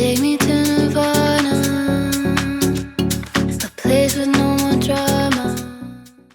Take me to Nirvana, a place with no more drama.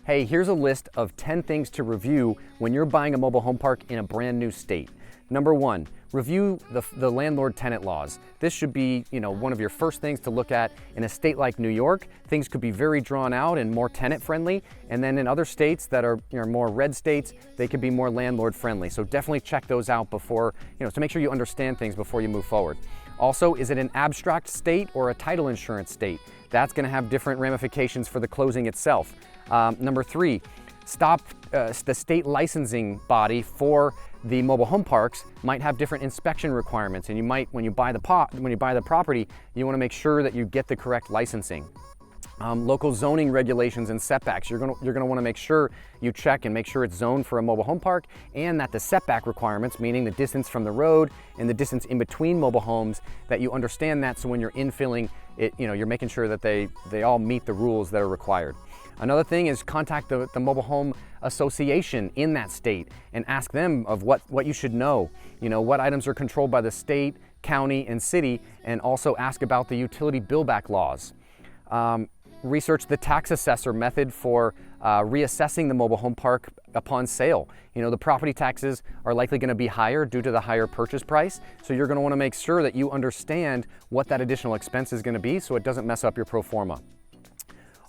Hey, here's a list of 10 things to review when you're buying a mobile home park in a brand new state. Number one, review the landlord-tenant laws. This should be, one of your first things to look at. In a state like New York, things could be very drawn out and more tenant-friendly. And then in other states that are more red states, they could be more landlord-friendly. So definitely check those out before, to make sure you understand things before you move forward. Also, is it an abstract state or a title insurance state? That's going to have different ramifications for the closing itself. Number three, the state licensing body for the mobile home parks might have different inspection requirements, and you might, when you buy the property, you want to make sure that you get the correct licensing. Local zoning regulations and setbacks. You're gonna want to make sure you check and make sure it's zoned for a mobile home park, and that the setback requirements, meaning the distance from the road and the distance in between mobile homes, that you understand that, so when you're infilling it, you're making sure that they all meet the rules that are required. Another thing is contact the mobile home association in that state and ask them of what you should know. What items are controlled by the state, county, and city, and also ask about the utility billback laws. Research the tax assessor method for reassessing the mobile home park upon sale. The property taxes are likely going to be higher due to the higher purchase price, so you're going to want to make sure that you understand what that additional expense is going to be so it doesn't mess up your pro forma.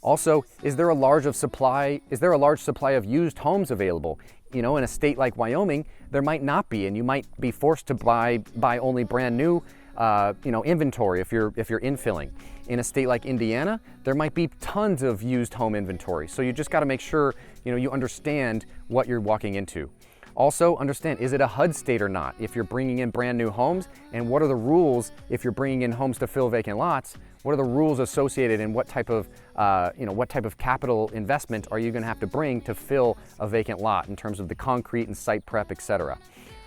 Also, is there a large supply of used homes available? In a state like Wyoming, there might not be, and you might be forced to buy only brand new inventory if you're infilling. In a state like Indiana, there might be tons of used home inventory. So you just got to make sure you understand what you're walking into. Also, understand, is it a HUD state or not if you're bringing in brand new homes, and what are the rules if you're bringing in homes to fill vacant lots? What are the rules associated, and what type of capital investment are you going to have to bring to fill a vacant lot in terms of the concrete and site prep, etc.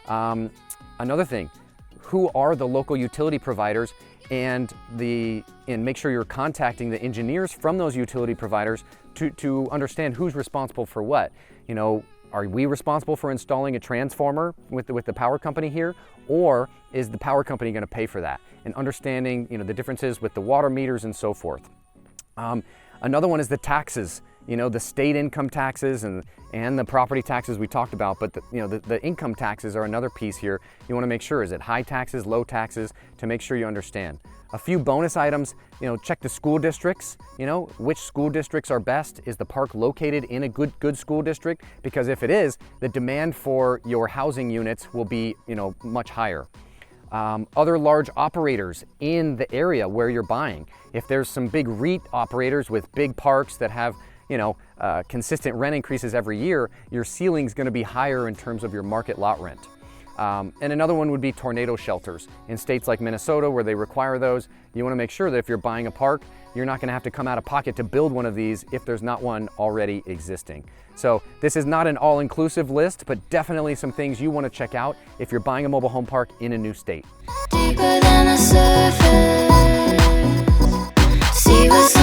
Another thing, who are the local utility providers, and make sure you're contacting the engineers from those utility providers to understand who's responsible for what. Are we responsible for installing a transformer with the power company here, or is the power company going to pay for that? And understanding the differences with the water meters and so forth. Another one is the taxes. The state income taxes and the property taxes we talked about, but the income taxes are another piece here. You want to make sure, is it high taxes, low taxes, to make sure you understand. A few bonus items, check the school districts, which school districts are best. Is the park located in a good school district? Because if it is, the demand for your housing units will be, much higher. Other large operators in the area where you're buying. If there's some big REIT operators with big parks that have, consistent rent increases every year, your ceiling's going to be higher in terms of your market lot rent. And another one would be tornado shelters. In states like Minnesota, where they require those, you want to make sure that if you're buying a park, you're not going to have to come out of pocket to build one of these if there's not one already existing. So this is not an all-inclusive list, but definitely some things you want to check out if you're buying a mobile home park in a new state. Deeper than the surface, see what's